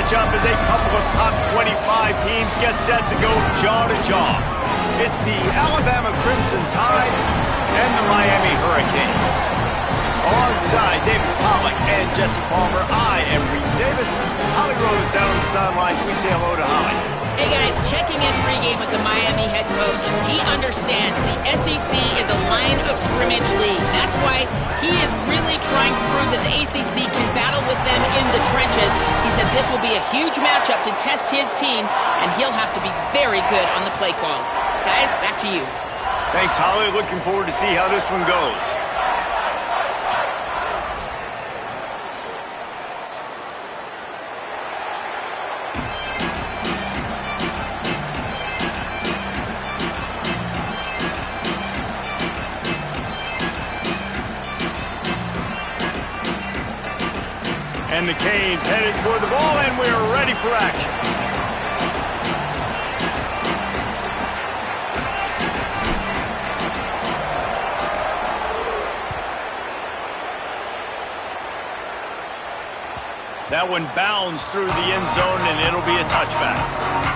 matchup as a couple of top 25 teams get set to go jaw-to-jaw. It's the Alabama Crimson Tide and the Miami Hurricanes. Alongside David Pollack and Jesse Palmer, I am Reese Davis. Holly Rose down on the sidelines. We say hello to Holly. Hey guys, checking in pregame with the Miami head coach. He understands the SEC is a line of scrimmage league. That's why he is really trying to prove that the ACC can battle with them in the trenches. He said this will be a huge matchup to test his team, and he'll have to be very good on the play calls. Guys, back to you. Thanks, Holly. Looking forward to see how this one goes. And the Canes headed toward the ball, and we're ready for action. That one bounds through the end zone, and it'll be a touchback.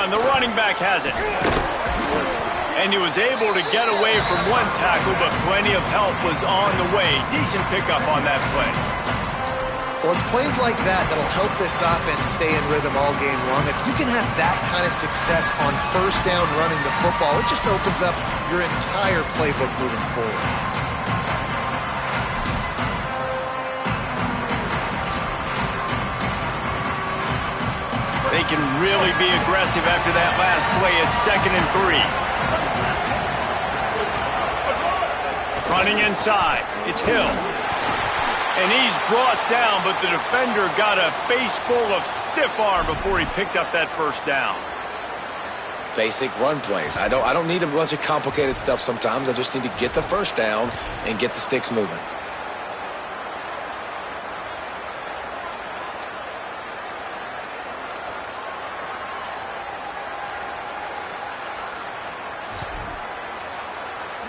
The running back has it. And he was able to get away from one tackle, but plenty of help was on the way. Decent pickup on that play. Well, it's plays like that that'll help this offense stay in rhythm all game long. If you can have that kind of success on first down running the football, it just opens up your entire playbook moving forward. They can really be aggressive after that last play. It's 2nd and 3. Running inside. It's Hill. And he's brought down, but the defender got a face full of stiff arm before he picked up that first down. Basic run plays. I don't need a bunch of complicated stuff sometimes. I just need to get the first down and get the sticks moving.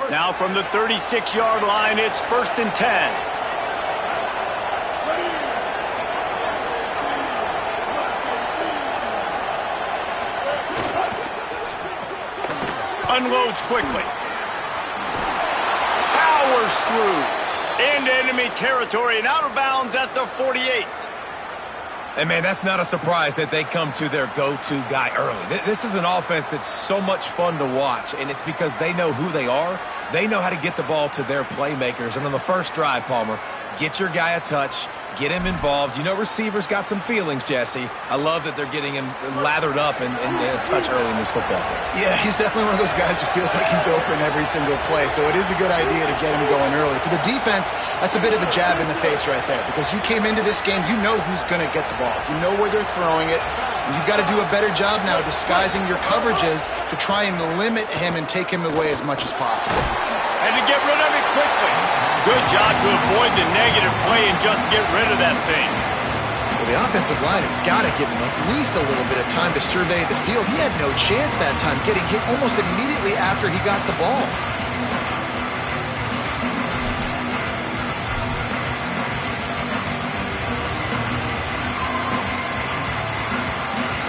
Now from the 36-yard line, it's 1st and 10. Unloads quickly. Powers through. Into enemy territory and out of bounds at the 48. And, man, that's not a surprise that they come to their go-to guy early. This is an offense that's so much fun to watch, and it's because they know who they are. They know how to get the ball to their playmakers. And on the first drive, Palmer, get your guy a touch, get him involved. You know receivers got some feelings, Jesse. I love that they're getting him lathered up and a touch early in this football game. Yeah, he's definitely one of those guys who feels like he's open every single play, so it is a good idea to get him going early. For the defense, that's a bit of a jab in the face right there, because you came into this game, you know who's going to get the ball. You know where they're throwing it. And you've got to do a better job now disguising your coverages to try and limit him and take him away as much as possible. And to get rid of it quickly. Good job to avoid the negative play and just get rid of that thing. Well, the offensive line has got to give him at least a little bit of time to survey the field. He had no chance that time, getting hit almost immediately after he got the ball.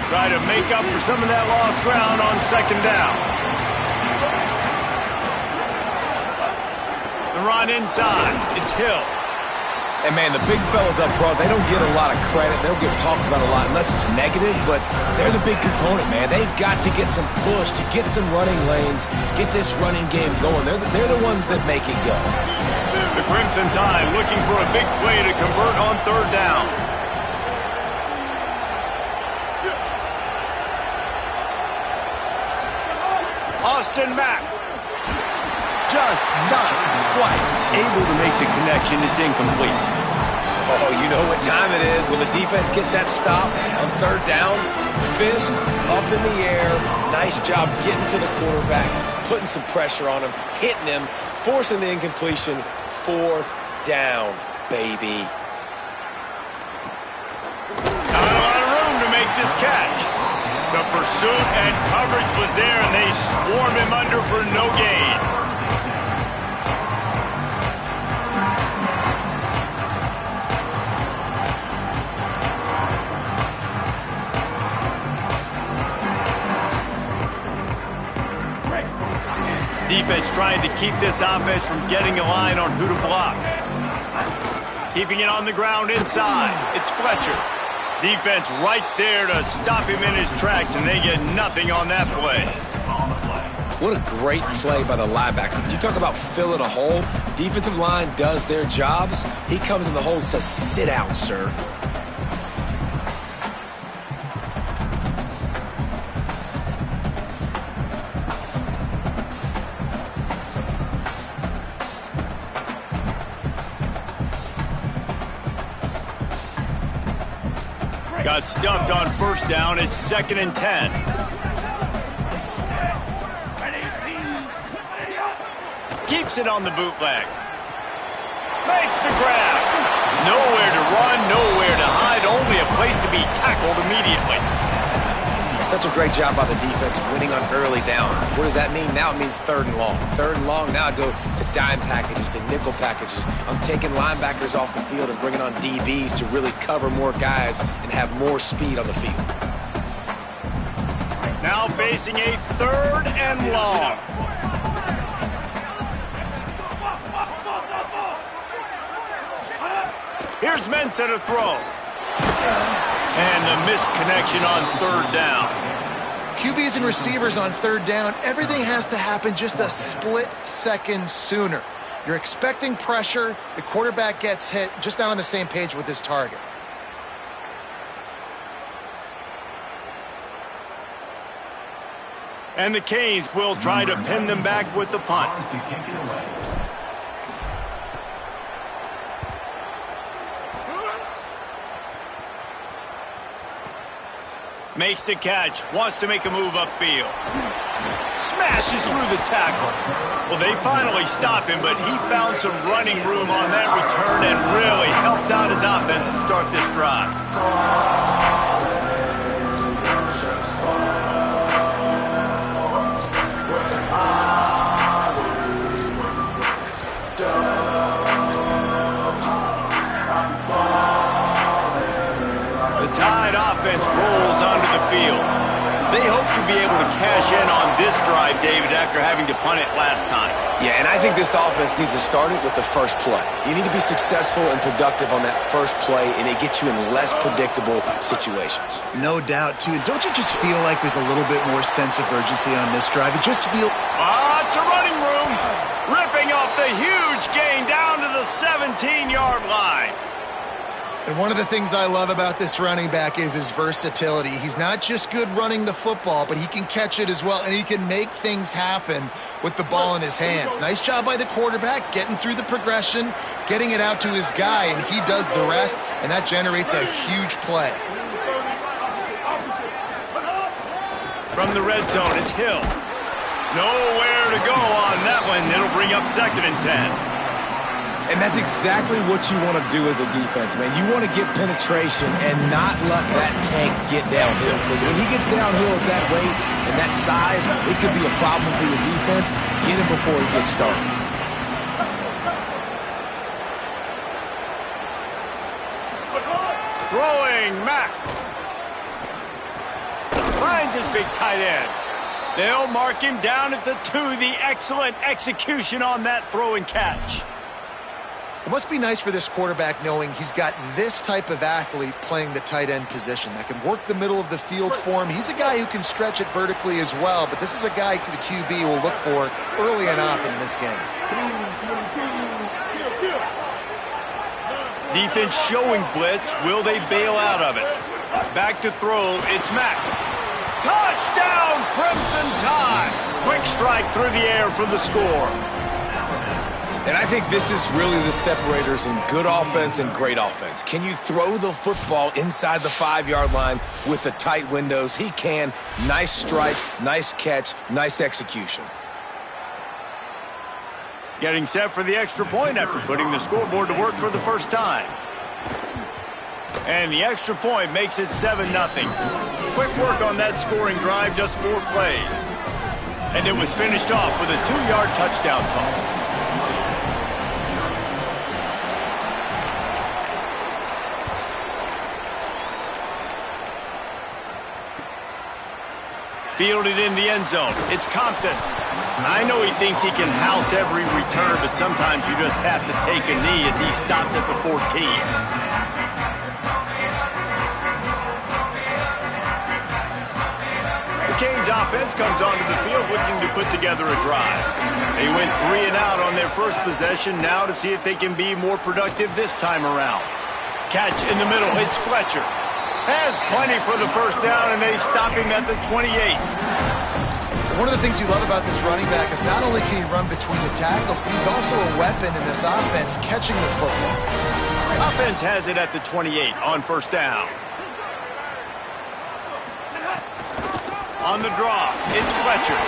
Try to make up for some of that lost ground on 2nd down. The run inside. It's Hill. And, man, the big fellas up front, they don't get a lot of credit. They'll get talked about a lot unless it's negative, but they're the big component, man. They've got to get some push, to get some running lanes, get this running game going. They're the ones that make it go. The Crimson Tide looking for a big play to convert on 3rd down. Austin Mack. Just not quite able to make the connection. It's incomplete. Oh, you know what time it is. When the defense gets that stop on third down, fist up in the air. Nice job getting to the quarterback, putting some pressure on him, hitting him, forcing the incompletion. Fourth down, baby. Not a lot of room to make this catch. The pursuit and coverage was there, and they swarm him under for no gain. Defense trying to keep this offense from getting a line on who to block. Keeping it on the ground inside. It's Fletcher. Defense right there to stop him in his tracks, and they get nothing on that play. What a great play by the linebacker. Did you talk about filling a hole? Defensive line does their jobs. He comes in the hole and says, sit down, sir. Got stuffed on first down. It's 2nd and 10. Keeps it on the bootleg. Makes the grab. Nowhere to run, nowhere to hide. Only a place to be tackled immediately. Such a great job by the defense winning on early downs. What does that mean? Now it means 3rd and long. 3rd and long, now I go to dime packages, to nickel packages. I'm taking linebackers off the field and bringing on DBs to really cover more guys and have more speed on the field. Now facing a 3rd and long. Here's Mensah to throw. And the misconnection on 3rd down. QBs and receivers on 3rd down, everything has to happen just a split second sooner. You're expecting pressure, the quarterback gets hit, just not on the same page with his target. And the Canes will try to pin them back with the punt. Makes the catch, wants to make a move upfield. Smashes through the tackle. Well, they finally stop him, but he found some running room on that return and really helps out his offense to start this drive. The Tide offense rolls onto the field. They hope to be able to cash in on this drive, David, after having to punt it last time. Yeah, and I think this offense needs to start it with the first play. You need to be successful and productive on that first play, and it gets you in less predictable situations. No doubt, too. And don't you just feel like there's a little bit more sense of urgency on this drive? It just feels... It's a running room. Ripping off the huge gain down to the 17-yard line. And one of the things I love about this running back is his versatility. He's not just good running the football, but he can catch it as well, and he can make things happen with the ball in his hands. Nice job by the quarterback, getting through the progression, getting it out to his guy, and he does the rest, and that generates a huge play. From the red zone, it's Hill. Nowhere to go on that one. It'll bring up 2nd and 10. And that's exactly what you want to do as a defense, man. You want to get penetration and not let that tank get downhill. Because when he gets downhill at that weight and that size, it could be a problem for your defense. Get him before he gets started. Throwing Mack. Finds his big tight end. They'll mark him down at the 2. The excellent execution on that throw and catch. It must be nice for this quarterback knowing he's got this type of athlete playing the tight end position that can work the middle of the field for him. He's a guy who can stretch it vertically as well, but this is a guy the QB will look for early and often in this game. Defense showing blitz. Will they bail out of it? Back to throw. It's Mack. Touchdown, Crimson Tide. Quick strike through the air for the score. And I think this is really the separators in good offense and great offense. Can you throw the football inside the 5-yard line with the tight windows? He can. Nice strike, nice catch, nice execution. Getting set for the extra point after putting the scoreboard to work for the first time. And the extra point makes it 7-0. Quick work on that scoring drive, just 4 plays. And it was finished off with a 2-yard touchdown toss. Fielded in the end zone. It's Compton. I know he thinks he can house every return, but sometimes you just have to take a knee as he stopped at the 14. The Canes offense comes onto the field looking to put together a drive. They went 3 and out on their first possession, now to see if they can be more productive this time around. Catch in the middle. It's Fletcher. Has plenty for the first down, and they stop him at the 28. One of the things you love about this running back is not only can he run between the tackles, but he's also a weapon in this offense catching the football. Offense has it at the 28 on first down. On the draw, it's Fletcher.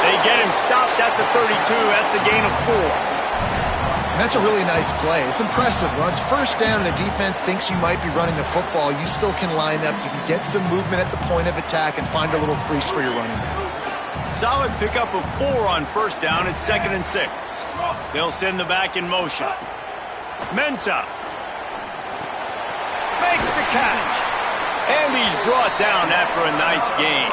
They get him stopped at the 32. That's a gain of 4. And that's a really nice play. It's impressive. When it's first down and the defense thinks you might be running the football, you still can line up. You can get some movement at the point of attack and find a little crease for your running back. Solid pickup of 4 on first down. It's 2nd and 6. They'll send the back in motion. Mensah makes the catch. And he's brought down after a nice gain.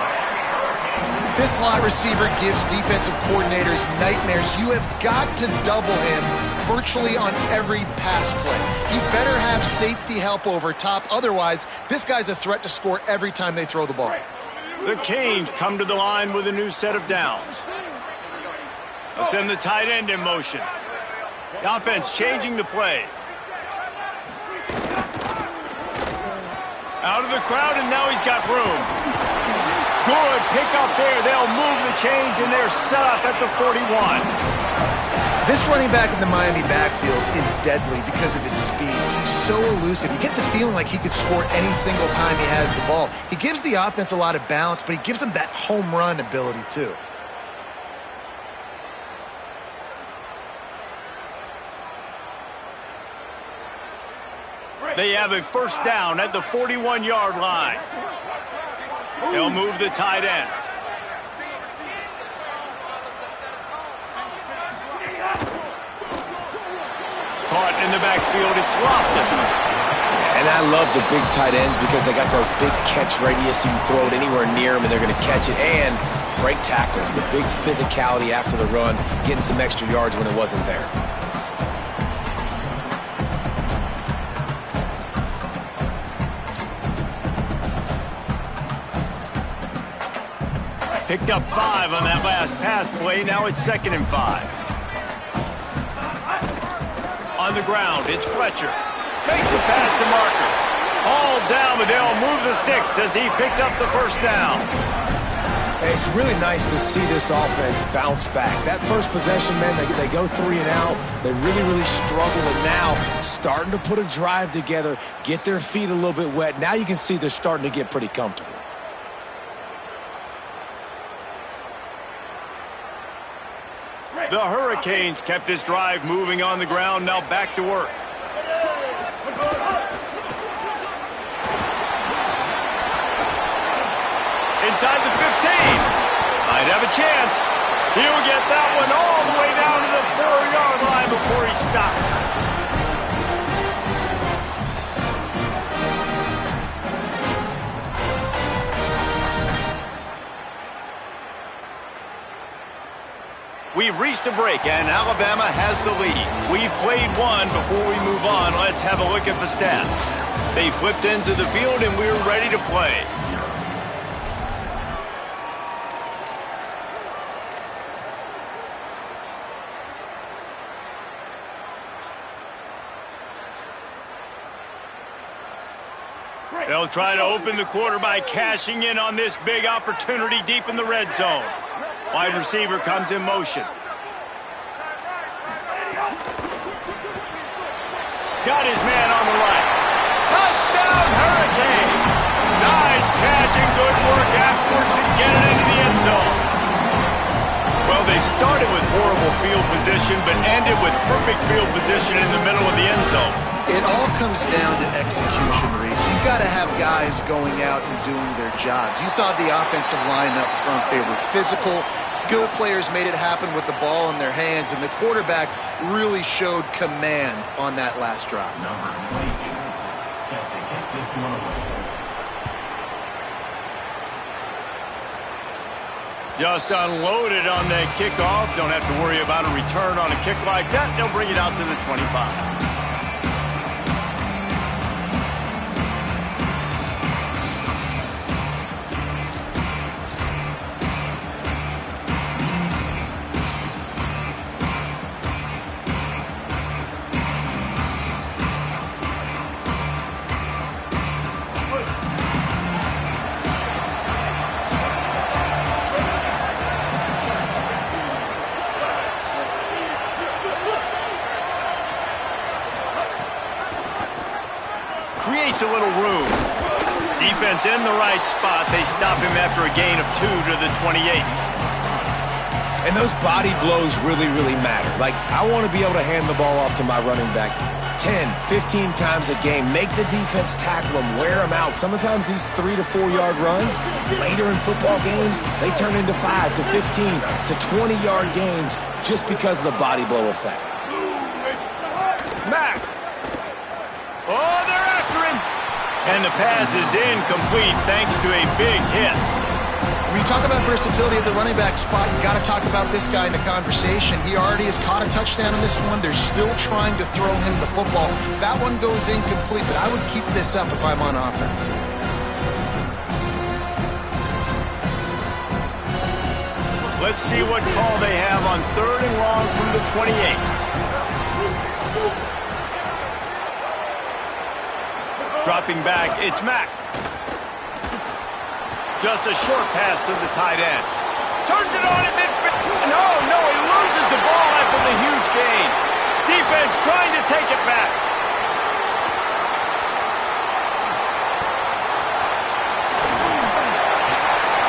This slot receiver gives defensive coordinators nightmares. You have got to double him virtually on every pass play. You better have safety help over top. Otherwise, this guy's a threat to score every time they throw the ball. The Canes come to the line with a new set of downs. They'll send the tight end in motion. The offense changing the play. Out of the crowd, and now he's got room. Good pick up there. They'll move the chains, and they're set up at the 41. This running back in the Miami backfield is deadly because of his speed. He's so elusive. You get the feeling like he could score any single time he has the ball. He gives the offense a lot of balance, but he gives them that home run ability too. They have a first down at the 41-yard line. They'll move the tight end. Caught in the backfield, it's Lofton. And I love the big tight ends because they got those big catch radius. You can throw it anywhere near them, and they're going to catch it and break tackles. The big physicality after the run, getting some extra yards when it wasn't there. Picked up 5 on that last pass play. Now it's 2nd and 5. On the ground, it's Fletcher. Makes a pass to Marker. All down, but they'll move the sticks as he picks up the first down. Hey, it's really nice to see this offense bounce back. That first possession, man, they go 3 and out. They really struggle, and now starting to put a drive together, get their feet a little bit wet. Now you can see they're starting to get pretty comfortable. The Hurricanes kept this drive moving on the ground, now back to work. Inside the 15. Might have a chance. He'll get that one all the way down to the 4-yard line before he stopped. We've reached a break, and Alabama has the lead. We've played one. Before we move on, let's have a look at the stats. They flipped into the field, and we're ready to play. They'll try to open the quarter by cashing in on this big opportunity deep in the red zone. Wide receiver comes in motion. got his man on the right. Touchdown, Hurricanes! Nice catch and good work afterwards to get it into the end zone. Well, they started with horrible field position, but ended with perfect field position in the middle of the end zone. It all comes down to execution, Reese. You've got to have guys going out and doing their jobs. You saw the offensive line up front. They were physical. Skill players made it happen with the ball in their hands, and the quarterback really showed command on that last drive. Number 22, set to kick this one away. Just unloaded on that kickoff. Don't have to worry about a return on a kick like that. They'll bring it out to the 25. Creates a little room. Defense in the right spot. They stop him after a gain of 2 to the 28. And those body blows really, really matter. Like, I want to be able to hand the ball off to my running back 10, 15 times a game. Make the defense tackle them, wear them out. Sometimes these 3 to 4 yard runs, later in football games, they turn into 5 to 15 to 20 yard gains just because of the body blow effect. Mack. Oh, they're after him. And the pass is incomplete thanks to a big hit. When you talk about versatility at the running back spot, you got to talk about this guy in the conversation. He already has caught a touchdown in this one. They're still trying to throw him the football. That one goes incomplete, but I would keep this up if I'm on offense. Let's see what call they have on 3rd and long from the 28. Dropping back, it's Mack. Just a short pass to the tight end. Turns it on in midfield. No, he loses the ball after the huge gain. Defense trying to take it back.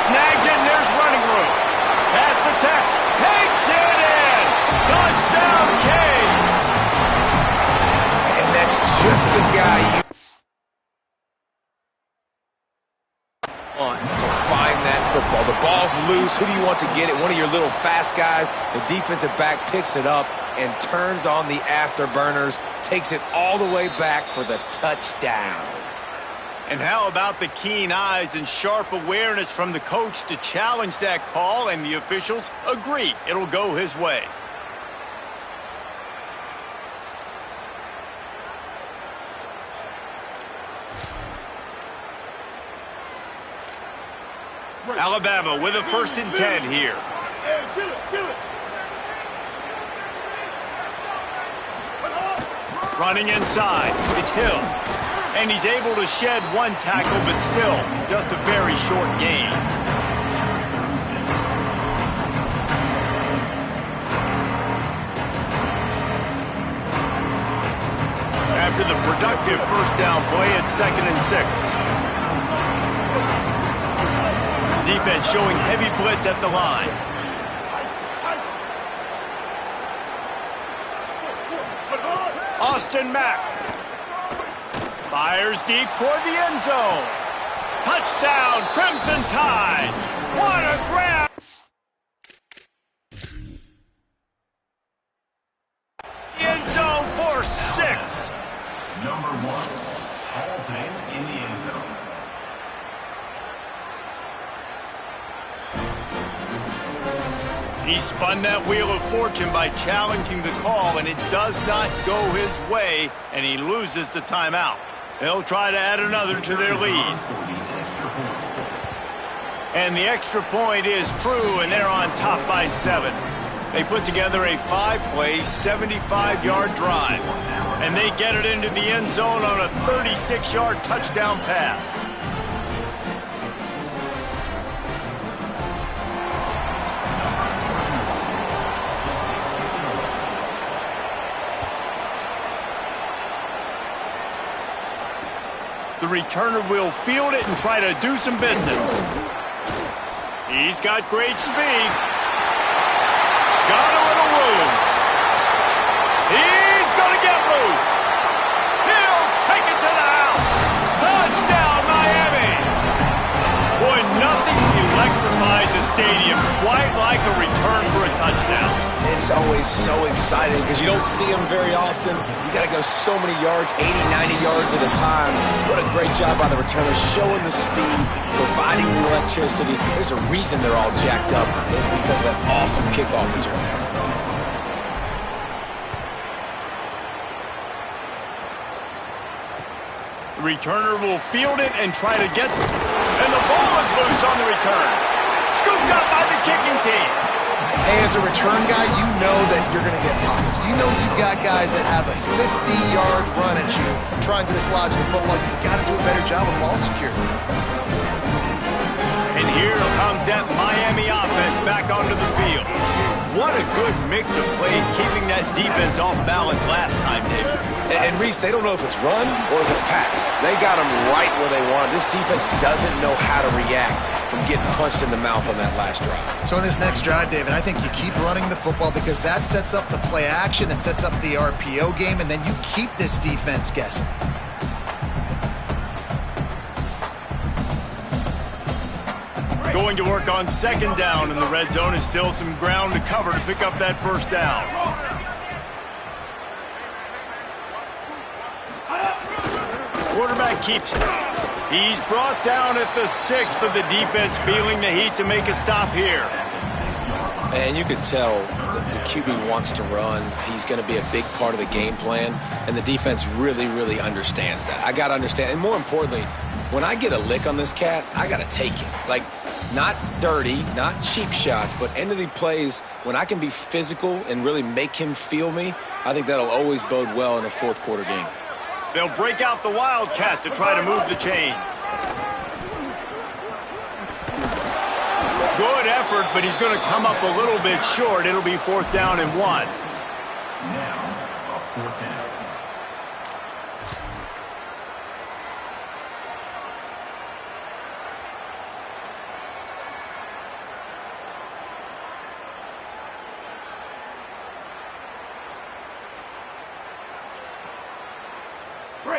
Snags it, and there's running room. Pass the tech. Takes it in. Touchdown, Canes. And that's just the guy you to find that football. The ball's loose. Who do you want to get it? One of your little fast guys. The defensive back picks it up and turns on the afterburners, takes it all the way back for the touchdown. And how about the keen eyes and sharp awareness from the coach to challenge that call, and the officials agree it'll go his way. Alabama with a 1st and 10 here. Running inside, it's Hill. And he's able to shed one tackle, but still just a very short gain. After the productive 1st down play, it's 2nd and 6. Defense showing heavy blitz at the line. Austin Mack fires deep toward the end zone. Touchdown, Crimson Tide. What a grab. End zone for 6. Number 1, Hall's name in the end zone. He spun that wheel of fortune by challenging the call, and it does not go his way, and he loses the timeout. They'll try to add another to their lead. And the extra point is true, and they're on top by 7. They put together a 5-play, 75-yard drive, and they get it into the end zone on a 36-yard touchdown pass. returner will field it and try to do some business. He's got great speed. Got a little room. He's going to get loose. He'll take it to the house. Touchdown, Miami. Boy, nothing electrifies a stadium quite like a return for a touchdown. It's always so exciting because you don't see them very often. You got to go so many yards, 80, 90 yards at a time. What a great job by the returners, showing the speed, providing the electricity. There's a reason they're all jacked up. It's because of that awesome kickoff return. The returner will field it and try to get... And the ball is loose on the return. Scooped up by the kicking team. Hey, as a return guy, you know that you're going to get popped. You know you've got guys that have a 50-yard run at you trying to dislodge the football. You've got to do a better job of ball security. And here comes that Miami offense back onto the field. What a good mix of plays keeping that defense off balance last time, David. And Reese, they don't know if it's run or if it's pass. They got them right where they want. This defense doesn't know how to react from getting punched in the mouth on that last drive. So in this next drive, David, I think you keep running the football because that sets up the play action, it sets up the RPO game, and then you keep this defense guessing. Going to work on second down in the red zone. Is still some ground to cover to pick up that first down. Quarterback keeps it. He's brought down at the 6, but the defense feeling the heat to make a stop here. And you could tell the QB wants to run. He's going to be a big part of the game plan, and the defense really, really understands that. I got to understand, and more importantly, when I get a lick on this cat, I got to take it. Like, not dirty, not cheap shots, but end of the plays, when I can be physical and really make him feel me, I think that'll always bode well in a fourth quarter game. They'll break out the Wildcat to try to move the chains. Good effort, but he's going to come up a little bit short. It'll be 4th down and 1. Now, 4th down.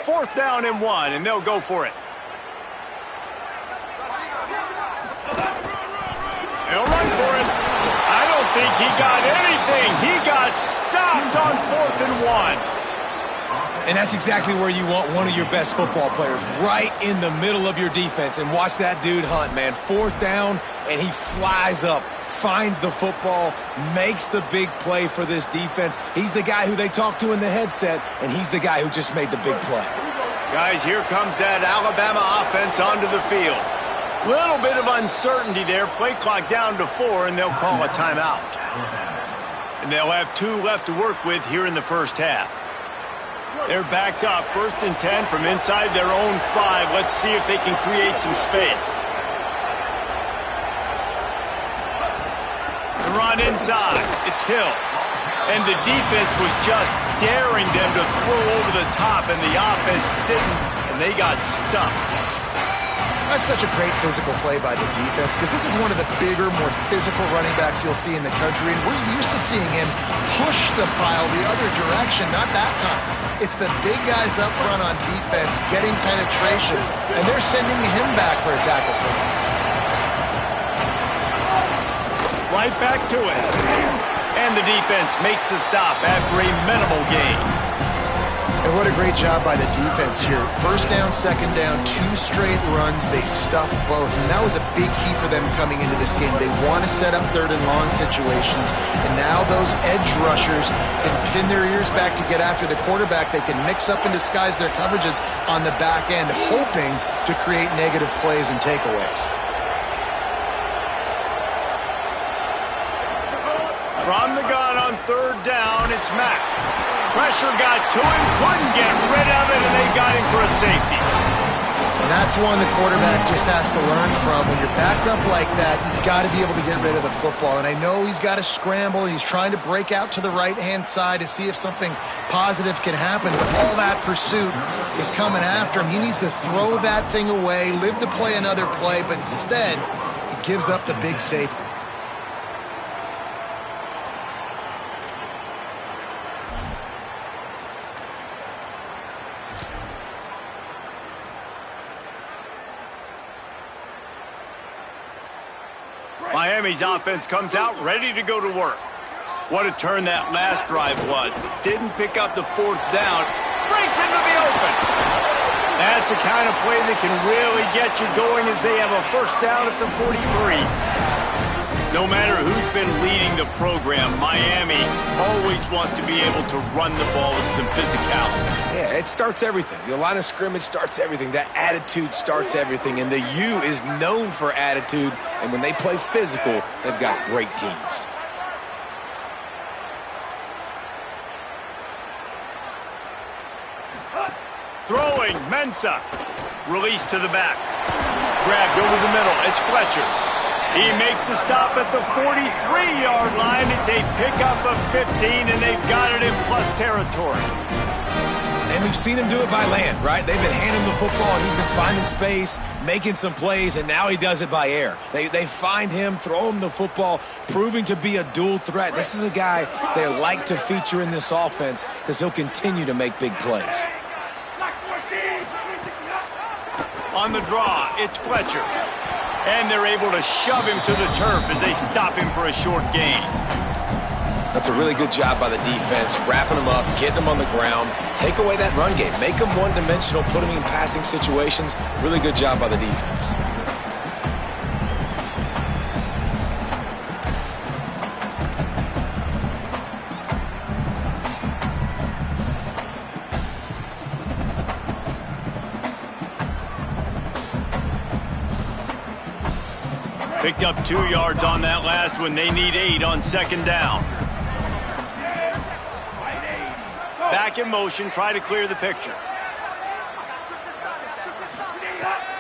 Fourth down and 1, and they'll go for it. They'll run for it. I don't think he got anything. He got stopped on 4th and 1. And that's exactly where you want one of your best football players, right in the middle of your defense. And watch that dude hunt, man. 4th down, and he flies up, finds the football, makes the big play for this defense. He's the guy who they talk to in the headset, and he's the guy who just made the big play. Guys, here comes that Alabama offense onto the field. Little bit of uncertainty there. Play clock down to 4, and they'll call a timeout. And they'll have 2 left to work with here in the first half. They're backed up, 1st and 10 from inside their own 5. Let's see if they can create some space. The run inside. It's Hill. And the defense was just daring them to throw over the top, and the offense didn't, and they got stuck. That's such a great physical play by the defense because this is one of the bigger, more physical running backs you'll see in the country, and we're used to seeing him push the pile the other direction, not that time. It's the big guys up front on defense getting penetration, and they're sending him back for a tackle for loss. Right back to it. And the defense makes the stop after a minimal gain. And what a great job by the defense here. 1st down, 2nd down, 2 straight runs. They stuffed both, and that was a big key for them coming into this game. They want to set up 3rd and long situations, and now those edge rushers can pin their ears back to get after the quarterback. They can mix up and disguise their coverages on the back end, hoping to create negative plays and takeaways. From the gun on 3rd down, it's Mack. Pressure got to him, couldn't get rid of it, and they got him for a safety. And that's one the quarterback just has to learn from. When you're backed up like that, you've got to be able to get rid of the football. And I know he's got to scramble. He's trying to break out to the right-hand side to see if something positive can happen. But all that pursuit is coming after him. He needs to throw that thing away, live to play another play. But instead, he gives up the big safety. Miami's offense comes out ready to go to work. What a turn that last drive was. Didn't pick up the fourth down. Breaks into the open. That's the kind of play that can really get you going as they have a first down at the 43. No matter who's been leading the program, Miami always wants to be able to run the ball with some physicality. Yeah, it starts everything. The line of scrimmage starts everything. That attitude starts everything. And the U is known for attitude. And when they play physical, they've got great teams. Throwing, Mensah. Release to the back. Grabbed over the middle. It's Fletcher. He makes the stop at the 43-yard line. It's a pickup of 15, and they've got it in plus territory. And we've seen him do it by land, right? They've been handing him the football. He's been finding space, making some plays, and now he does it by air. They find him, throw him the football, proving to be a dual threat. This is a guy they like to feature in this offense because he'll continue to make big plays. On the draw, it's Fletcher. And they're able to shove him to the turf as they stop him for a short gain. That's a really good job by the defense, wrapping them up, getting them on the ground, take away that run game, make them one-dimensional, put them in passing situations. Really good job by the defense. Picked up 2 yards on that last one. They need 8 on second down. Back in motion, try to clear the picture.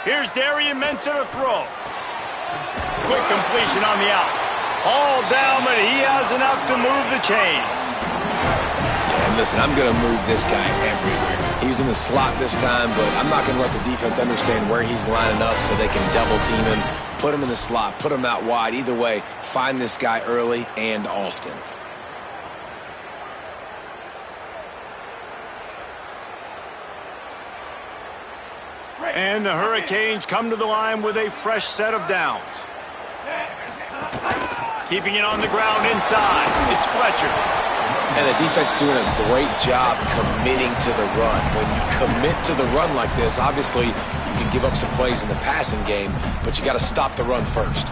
Here's Darian Mensah to throw. Quick completion on the out. All down, but he has enough to move the chains. Yeah, and listen, I'm going to move this guy everywhere. He's in the slot this time, but I'm not going to let the defense understand where he's lining up so they can double team him. Put him in the slot, put him out wide. Either way, find this guy early and often. And the Hurricanes come to the line with a fresh set of downs. Keeping it on the ground inside. It's Fletcher. And the defense doing a great job committing to the run. When you commit to the run like this, obviously you can give up some plays in the passing game, but you got to stop the run first.